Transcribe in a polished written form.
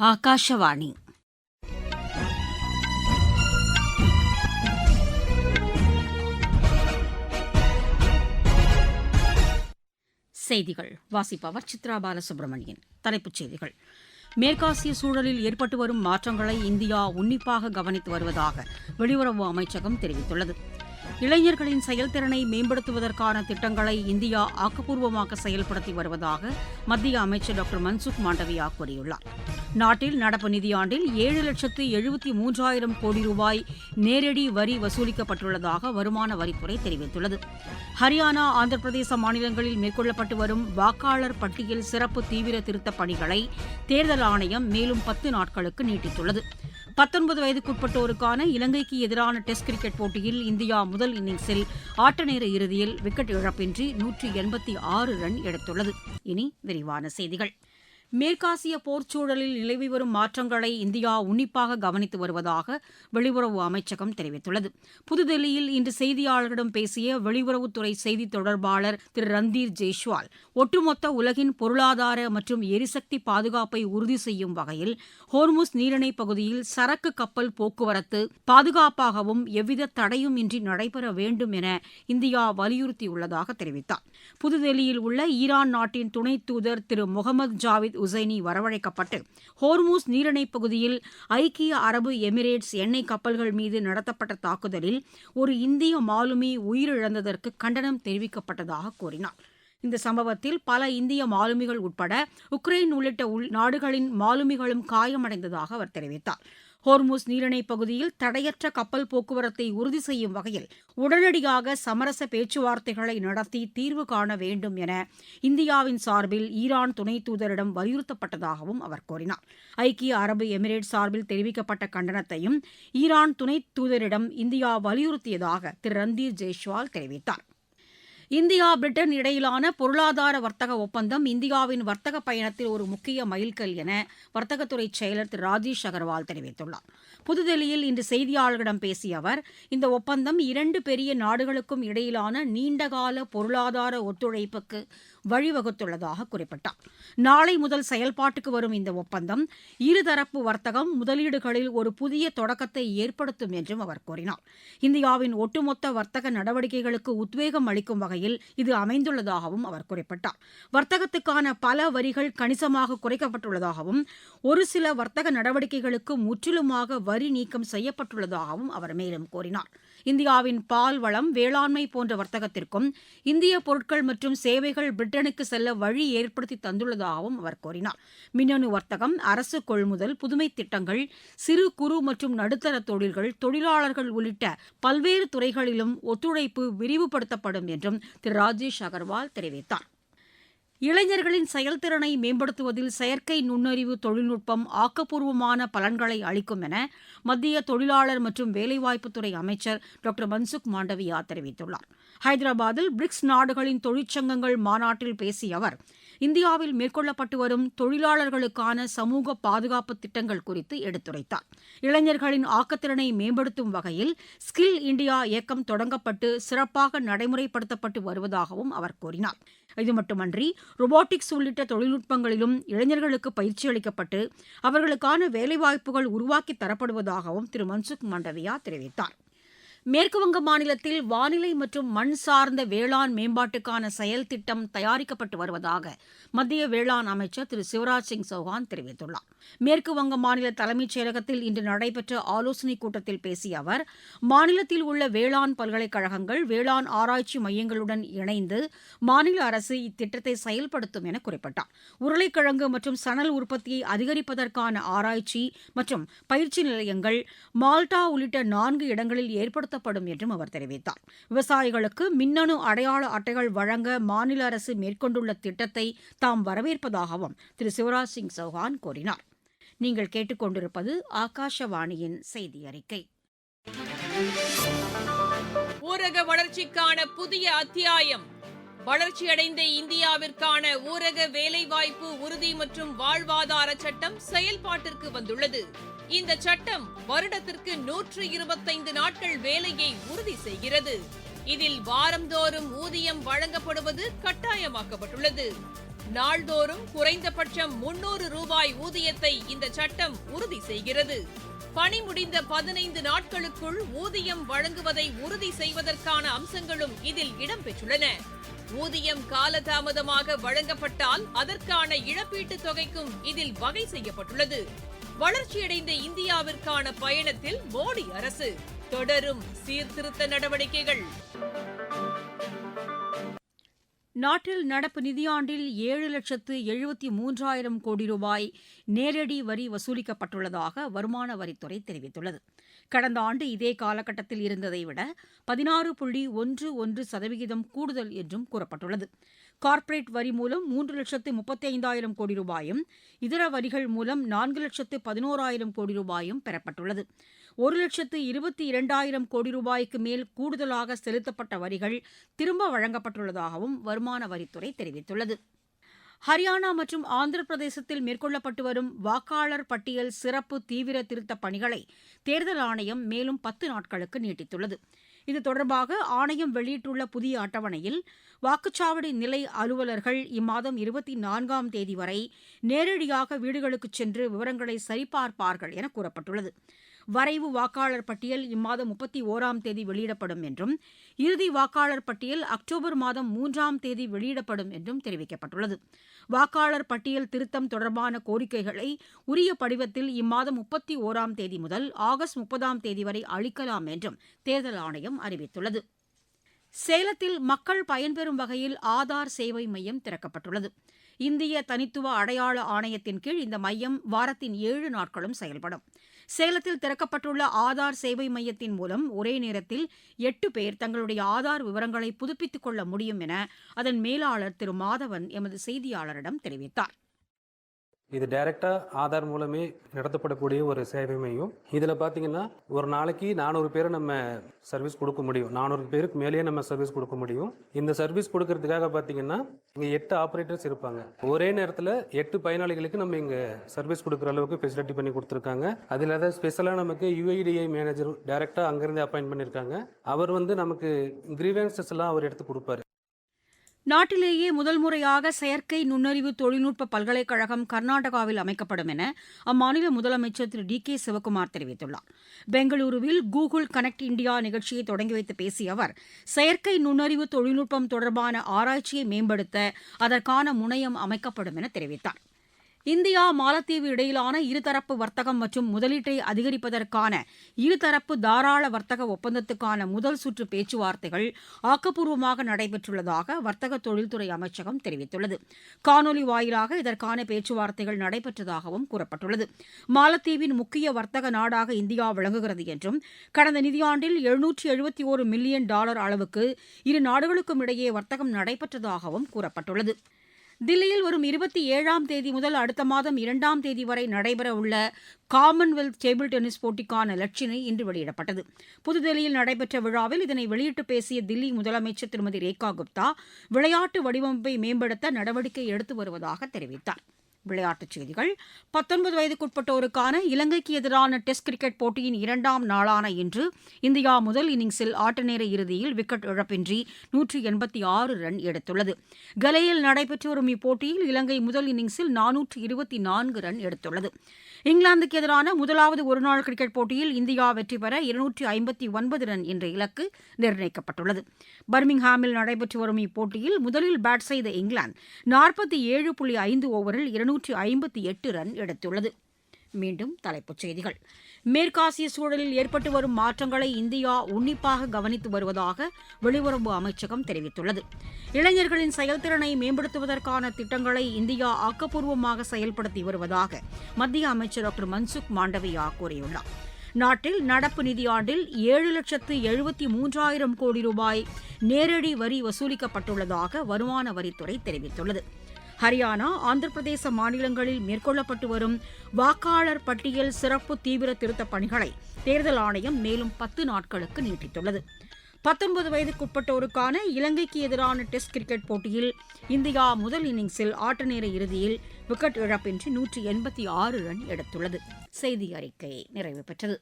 ஆகாஷவாணி. செய்திகள் வாசிப்பவர் சித்ரா பாலசுப்ரமணியன். தலைப்புச் செய்திகள்: மேற்காசிய சூழலில் ஏற்பட்டு வரும் மாற்றங்களை இந்தியா உன்னிப்பாக கவனித்து வருவதாக வெளியுறவு அமைச்சகம் தெரிவித்துள்ளது. இளைஞர்களின் செயல்திறனை மேம்படுத்துவதற்கான திட்டங்களை இந்தியா ஆக்கப்பூர்வமாக செயல்படுத்தி வருவதாக மத்திய அமைச்சர் டாக்டர் மன்சுக் மாண்டவியா கூறியுள்ளார். நாட்டில் நடப்பு நிதியாண்டில் 7,73,000 கோடி ரூபாய் நேரடி வரி வசூலிக்கப்பட்டுள்ளதாக வருமான வரித்துறை தெரிவித்துள்ளது. ஹரியானா, ஆந்திர பிரதேச மாநிலங்களில் மேற்கொள்ளப்பட்டு வரும் வாக்காளர் பட்டியல் சிறப்பு தீவிர திருத்தப் பணிகளை தேர்தல் ஆணையம் மேலும் 10 நாட்களுக்கு நீட்டித்துள்ளது. 19 வயதுக்குட்பட்டோருக்கான இலங்கைக்கு எதிரான டெஸ்ட் கிரிக்கெட் போட்டியில் இந்தியா முதல் இன்னிங்ஸில் ஆட்டநேர இறுதியில் விக்கெட் இழப்பின்றி 186 ரன் எடுத்துள்ளது. இனி விரிவான செய்திகள். மேற்காசிய போர்ச்சூழலில் நிலவி வரும் மாற்றங்களை இந்தியா உன்னிப்பாக கவனித்து வருவதாக வெளியுறவு அமைச்சகம் தெரிவித்துள்ளது. புதுதில்லியில் இன்று செய்தியாளர்களிடம் பேசிய வெளியுறவுத்துறை செய்தித் தொடர்பாளர் திரு ரந்தீர் ஜெய்ஷ்வால், ஒட்டுமொத்த உலகின் பொருளாதார மற்றும் எரிசக்தி பாதுகாப்பை உறுதி செய்யும் வகையில் ஹோர்முஸ் நீரிணைப் பகுதியில் சரக்கு கப்பல் போக்குவரத்து பாதுகாப்பாகவும் எவ்வித தடையும் இன்றி நடைபெற வேண்டும் என இந்தியா வலியுறுத்தியுள்ளதாக தெரிவித்தார். புதுதில்லியில் உள்ள ஈரான் நாட்டின் துணை தூதர் திரு முகமது ஜாவித் உசைனி வரவழைக்கப்பட்டு ஹோர்முஸ் நீரிணைப் பகுதியில் ஐக்கிய அரபு எமிரேட்ஸ் எண்ணெய் கப்பல்கள் மீது நடத்தப்பட்ட தாக்குதலில் ஒரு இந்திய மாலுமி உயிரிழந்ததற்கு கண்டனம் தெரிவிக்கப்பட்டதாக கூறினார். இந்த சம்பவத்தில் பல இந்திய மாலுமிகள் உட்பட உக்ரைன் உள்ளிட்ட நாடுகளின் மாலுமிகளும் காயமடைந்ததாக அவர் தெரிவித்தார். ஹோர்முஸ் நீரிணைப் பகுதியில் தடையற்ற கப்பல் போக்குவரத்தை உறுதி செய்யும் வகையில் உடனடியாக சமரச பேச்சுவார்த்தைகளை நடத்தி தீர்வு காண வேண்டும் என இந்தியாவின் சார்பில் ஈரான் துணை தூதரிடம் வலியுறுத்தப்பட்டதாகவும் அவர் கூறினார். ஐக்கிய அரபு எமிரேட் சார்பில் தெரிவிக்கப்பட்ட கண்டனத்தையும் ஈரான் துணை தூதரிடம் இந்தியா வலியுறுத்தியதாக திரு ரந்தீர் ஜெய்ஷ்வால் தெரிவித்தார். இந்தியா பிரிட்டன் இடையிலான பொருளாதார வர்த்தக ஒப்பந்தம் இந்தியாவின் வர்த்தக பயணத்தில் ஒரு முக்கிய மைல்கல் என வர்த்தகத்துறை செயலர் திரு ராஜேஷ் அகர்வால் தெரிவித்துள்ளார். புதுதில்லியில் இன்று செய்தியாளர்களிடம் பேசிய அவர், இந்த ஒப்பந்தம் 2 பெரிய நாடுகளுக்கும் இடையிலான நீண்டகால பொருளாதார ஒத்துழைப்புக்கு வழிவகுத்துள்ளதாக குறிப்பிட்டார். நாளை முதல் செயல்பாட்டுக்கு வரும் இந்த ஒப்பந்தம் இருதரப்பு வர்த்தகம், முதலீடுகளில் ஒரு புதிய தொடக்கத்தை ஏற்படுத்தும் என்றும் அவர் கூறினார். இந்தியாவின் ஒட்டுமொத்த வர்த்தக நடவடிக்கைகளுக்கு உத்வேகம் அளிக்கும் வகையில் இது அமைந்துள்ளதாகவும் அவர் குறிப்பிட்டார். வர்த்தகத்துக்கான பல வரிகள் கணிசமாக குறைக்கப்பட்டுள்ளதாகவும் ஒரு சில வர்த்தக நடவடிக்கைகளுக்கு முற்றிலுமாக வரி நீக்கம் செய்யப்பட்டுள்ளதாகவும் அவர் மேலும் கூறினார். இந்தியாவின் பால் வளம், வேளாண்மை போன்ற வர்த்தகத்திற்கும் இந்திய பொருட்கள் மற்றும் சேவைகள் பிரிட்டனுக்கு செல்ல வழி ஏற்படுத்தி தந்துள்ளதாகவும் அவர் கூறினார். மின்னணு வர்த்தகம், அரசு கொள்முதல், புதுமை திட்டங்கள், சிறு குறு மற்றும் நடுத்தர தொழில்கள், தொழிலாளர்கள் உள்ளிட்ட பல்வேறு துறைகளிலும் ஒத்துழைப்பு விரிவுபடுத்தப்படும் என்றும் திரு ராஜேஷ் அகர்வால் தெரிவித்தார். இளைஞர்களின் செயல்திறனை மேம்படுத்துவதில் செயற்கை நுண்ணறிவு தொழில்நுட்பம் ஆக்கப்பூர்வமான பலன்களை அளிக்கும் என மத்திய தொழிலாளர் மற்றும் வேலைவாய்ப்புத்துறை அமைச்சர் டாக்டர் மன்சுக் மாண்டவியா தெரிவித்துள்ளார். ஹைதராபாத்தில் பிரிக்ஸ் நாடுகளின் தொழிற்சங்கங்கள் மாநாட்டில் பேசிய அவர், இந்தியாவில் மேற்கொள்ளப்பட்டு வரும் தொழிலாளர்களுக்கான சமூக பாதுகாப்பு திட்டங்கள் குறித்து எடுத்துரைத்தார். இளைஞர்களின் ஆக்கத்திறனை மேம்படுத்தும் வகையில் ஸ்கில் இண்டியா இயக்கம் தொடங்கப்பட்டு சிறப்பாக நடைமுறைப்படுத்தப்பட்டு வருவதாகவும் அவர் கூறினார். இது மட்டுமன்றி ரோபோட்டிக்ஸ் உள்ளிட்ட தொழில்நுட்பங்களிலும் இளைஞர்களுக்கு பயிற்சி அளிக்கப்பட்டு அவர்களுக்கான வேலைவாய்ப்புகள் உருவாக்கி தரப்படுவதாகவும் திரு மன்சுக் மாண்டவியா தெரிவித்தார். மேற்குவங்க மாநிலத்தில் வானிலை மற்றும் மண் சார்ந்த வேளாண் மேம்பாட்டுக்கான செயல் திட்டம் தயாரிக்கப்பட்டு வருவதாக மத்திய வேளாண் அமைச்சர் திரு சிவராஜ் சிங் சௌஹான் தெரிவித்துள்ளார். மேற்குவங்க மாநில தலைமைச் செயலகத்தில் இன்று நடைபெற்ற ஆலோசனைக் கூட்டத்தில் பேசிய அவர், மாநிலத்தில் உள்ள வேளாண் பல்கலைக்கழகங்கள், வேளாண் ஆராய்ச்சி மையங்களுடன் இணைந்து மாநில அரசு இத்திட்டத்தை செயல்படுத்தும் என குறிப்பிட்டார். உருளைக்கிழங்கு மற்றும் சணல் உற்பத்தியை அதிகரிப்பதற்கான ஆராய்ச்சி மற்றும் பயிற்சி நிலையங்கள் மால்டா உள்ளிட்ட 4 இடங்களில் ஏற்படுத்தப்படும் என்றும் அவர் தெரிவித்தார். விவசாயிகளுக்கு மின்னணு அடையாள அட்டைகள் வழங்க மாநில அரசு மேற்கொண்டுள்ள திட்டத்தை தாம் வரவேற்பதாகவும் திரு சிவராஜ் சிங் சௌஹான் கூறினார். நீங்கள் கேட்டுக்கொண்டிருப்பது ஆகாஷவாணியின் செய்தி அறிக்கை. ஊரக வளர்ச்சிக்கான புதிய அத்தியாயம். வளர்ச்சியடைந்த இந்தியாவிற்கான ஊரக வேலைவாய்ப்பு உறுதி மற்றும் வாழ்வாதார சட்டம் செயல்பாட்டிற்கு வந்துள்ளது. இந்த சட்டம் வருடத்திற்கு 125 நாட்கள் வேலையை உறுதி செய்கிறது. இதில் வாரந்தோறும் ஊதியம் வழங்கப்படுவது கட்டாயமாக்கப்பட்டுள்ளது. நாள்தோறும் குறைந்தபட்சம் 300 ரூபாய் ஊதியத்தை இந்த சட்டம் உறுதி செய்கிறது. பணி முடிந்த 15 நாட்களுக்குள் ஊதியம் வழங்குவதை உறுதி செய்வதற்கான அம்சங்களும் இதில் இடம்பெற்றுள்ளன. ஊதியம் காலதாமதமாக வழங்கப்பட்டால் அதற்கான இழப்பீட்டுத் தொகைக்கும் இதில் வகை செய்யப்பட்டுள்ளது. வளர்ச்சியடைந்த இந்தியாவிற்கான பயணத்தில் மோடி அரசு தொடரும் சீர்திருத்த நடவடிக்கைகள். நாட்டில் நடப்பு நிதியாண்டில் 7,73,000 கோடி ரூபாய் நேரடி வரி வசூலிக்கப்பட்டுள்ளதாக வருமான வரித்துறை தெரிவித்துள்ளது. கடந்த ஆண்டு இதே காலகட்டத்தில் இருந்ததை விட 16.11% கூடுதல் என்றும் கூறப்பட்டுள்ளது. கார்ப்பரேட் வரி மூலம் 3,35,000 கோடி ரூபாயும் இதர வரிகள் மூலம் 4,11,000 கோடி ரூபாயும் பெறப்பட்டுள்ளது. 1,22,000 கோடி ரூபாய்க்கு மேல் கூடுதலாக செலுத்தப்பட்ட வரிகள் திரும்ப வழங்கப்பட்டுள்ளதாகவும் வருமான வரித்துறை தெரிவித்துள்ளது. ஹரியானா மற்றும் ஆந்திர பிரதேசத்தில் மேற்கொள்ளப்பட்டு வரும் வாக்காளர் பட்டியல் சிறப்பு தீவிர திருத்தப் பணிகளை தேர்தல் ஆணையம் மேலும் 10 நாட்களுக்கு நீட்டித்துள்ளது. இது தொடர்பாக ஆணையம் வெளியிட்டுள்ள புதிய அட்டவணையில் வாக்குச்சாவடி நிலை அலுவலர்கள் இம்மாதம் 24ஆம் தேதி வரை நேரடியாக வீடுகளுக்குச் சென்று விவரங்களை சரிபார்ப்பார்கள் என கூறப்பட்டுள்ளது. வரைவு வாக்காளர் பட்டியல் இம்மாதம் 31ஆம் தேதி வெளியிடப்படும் என்றும் இறுதி வாக்காளர் பட்டியல் அக்டோபர் மாதம் 3ஆம் தேதி வெளியிடப்படும் என்றும் தெரிவிக்கப்பட்டுள்ளது. வாக்காளர் பட்டியல் திருத்தம் தொடர்பான கோரிக்கைகளை உரிய படிவத்தில் இம்மாதம் 31ஆம் தேதி முதல் ஆகஸ்ட் 30ஆம் தேதி வரை அளிக்கலாம் என்றும் தேர்தல் ஆணையம் அறிவித்துள்ளது. சேலத்தில் மக்கள் பயன்பெறும் வகையில் ஆதார் சேவை மையம் திறக்கப்பட்டுள்ளது. இந்திய தனித்துவ அடையாள ஆணையத்தின் கீழ் இந்த மையம் வாரத்தின் 7 நாட்களும் செயல்படும். சேலத்தில் திறக்கப்பட்டுள்ள ஆதார் சேவை மையத்தின் மூலம் ஒரே நேரத்தில் 8 பேர் தங்களுடைய ஆதார் விவரங்களை புதுப்பித்துக் கொள்ள முடியும் என அதன் மேலாளர் திரு மாதவன் எமது செய்தியாளரிடம் தெரிவித்தார். இது டைரெக்டாக ஆதார் மூலமே நடத்தப்படக்கூடிய ஒரு சேவை மையம். இதில் பார்த்தீங்கன்னா ஒரு நாளைக்கு 400 பேரை நம்ம சர்வீஸ் கொடுக்க முடியும். 400 பேருக்கு மேலேயே நம்ம சர்வீஸ் கொடுக்க முடியும். இந்த சர்வீஸ் கொடுக்கறதுக்காக பார்த்தீங்கன்னா இங்கே 8 ஆப்ரேட்டர்ஸ் இருப்பாங்க. ஒரே நேரத்தில் 8 பயனாளிகளுக்கு நம்ம இங்கே சர்வீஸ் கொடுக்குற அளவுக்கு ஃபெசிலிட்டி பண்ணி கொடுத்துருக்காங்க. அதில் ஏதாவது ஸ்பெஷலாக நமக்கு UIDAI மேனேஜர் டைரெக்டாக அங்கேருந்து அப்பாயின்ட் பண்ணியிருக்காங்க. அவர் நமக்கு கிரீவன்சஸ் எல்லாம் அவர் எடுத்து கொடுப்பாரு. நாட்டிலேயே முதல் முறையாக செயற்கை நுண்ணறிவு தொழில்நுட்ப பல்கலைக்கழகம் கர்நாடகாவில் அமைக்கப்படும் என அம்மாநில முதலமைச்சர் திரு DK சிவக்குமார் தெரிவித்துள்ளார். பெங்களூருவில் கூகுள் கனெக்ட் இந்தியா நிகழ்ச்சியை தொடங்கி வைத்து பேசிய அவர் செயற்கை நுண்ணறிவு தொழில்நுட்பம் தொடர்பான ஆராய்ச்சியை மேம்படுத்த அதற்கான முனையம் அமைக்கப்படும் என தெரிவித்தார். இந்தியா மாலத்தீவு இடையிலான இருதரப்பு வர்த்தகம் மற்றும் முதலீட்டை அதிகரிப்பதற்கான இருதரப்பு தாராள வர்த்தக ஒப்பந்தத்துக்கான முதல் சுற்று பேச்சுவார்த்தைகள் ஆக்கப்பூர்வமாக நடைபெற்றுள்ளதாக வர்த்தக தொழில்துறை அமைச்சகம் தெரிவித்துள்ளது. காணொலி வாயிலாக இதற்கான பேச்சுவார்த்தைகள் நடைபெற்றதாகவும் கூறப்பட்டுள்ளது. மாலத்தீவின் முக்கிய வர்த்தக நாடாக இந்தியா விளங்குகிறது என்றும் கடந்த நிதியாண்டில் $771 மில்லியன் அளவுக்கு இரு நாடுகளுக்கும் இடையே வர்த்தகம் நடைபெற்றதாகவும் கூறப்பட்டுள்ளது. தில்லியில் வரும் 27ஆம் தேதி முதல் அடுத்த மாதம் 2ஆம் தேதி வரை நடைபெறவுள்ள காமன்வெல்த் டேபிள் டென்னிஸ் போட்டிக்கான இலச்சினை இன்று வெளியிடப்பட்டது. புதுதில்லியில் நடைபெற்ற விழாவில் இதனை வெளியிட்டு பேசிய தில்லி முதலமைச்சர் திருமதி ரேகா குப்தா விளையாட்டு வடிவமைப்பை மேம்படுத்த நடவடிக்கை எடுத்து வருவதாக தெரிவித்தார். விளையாட்டுச் செய்திகள். 19 வயதுக்குட்பட்டோருக்கான இலங்கைக்கு எதிரான டெஸ்ட் கிரிக்கெட் போட்டியின் 2ஆம் நாளான இன்று இந்தியா முதல் இன்னிங்ஸில் ஆட்டநேர இறுதியில் விக்கெட் இழப்பின்றி 186 ரன் எடுத்துள்ளது. கலேயில் நடைபெற்று வரும் இப்போட்டியில் இலங்கை முதல் இன்னிங்ஸில் 424 ரன் எடுத்துள்ளது. இங்கிலாந்துக்கு எதிரான முதலாவது ஒருநாள் கிரிக்கெட் போட்டியில் இந்தியா வெற்றி பெற 259 ரன் என்ற இலக்கு நிர்ணயிக்கப்பட்டுள்ளது. பர்மிங்ஹாமில் நடைபெற்று வரும் இப்போட்டியில் முதலில் பேட் செய்த இங்கிலாந்து 47.5 ஓவரில் 258 ரன் எடுத்துள்ளது. மீண்டும் தலைப்புச் செய்திகள். மேற்காசிய சூழலில் ஏற்பட்டு வரும் மாற்றங்களை இந்தியா உன்னிப்பாக கவனித்து வருவதாக வெளியுறவு அமைச்சகம் தெரிவித்துள்ளது. இளைஞர்களின் செயல்திறனை மேம்படுத்துவதற்கான திட்டங்களை இந்தியா ஆக்கப்பூர்வமாக செயல்படுத்தி வருவதாக மத்திய அமைச்சர் டாக்டர் மன்சுக் மாண்டவியா கூறியுள்ளார். நாட்டில் நடப்பு நிதியாண்டில் 7,73,000 கோடி ரூபாய் நேரடி வரி வசூலிக்கப்பட்டுள்ளதாக வருமான வரித்துறை தெரிவித்துள்ளது. ஹரியானா, ஆந்திர பிரதேச மாநிலங்களில் மேற்கொள்ளப்பட்டு வரும் வாக்காளர் பட்டியல் சிறப்பு தீவிர திருத்தப் பணிகளை தேர்தல் ஆணையம் மேலும் 10 நாட்களுக்கு நீட்டித்துள்ளது. 19 வயதுக்குட்பட்டோருக்கான இலங்கைக்கு எதிரான டெஸ்ட் கிரிக்கெட் போட்டியில் இந்தியா முதல் இன்னிங்ஸில் ஆட்டநேர இறுதியில் விக்கெட் இழப்பின்றி 186 ரன் எடுத்துள்ளது. செய்தி அறிக்கை நிறைவு பெற்றது.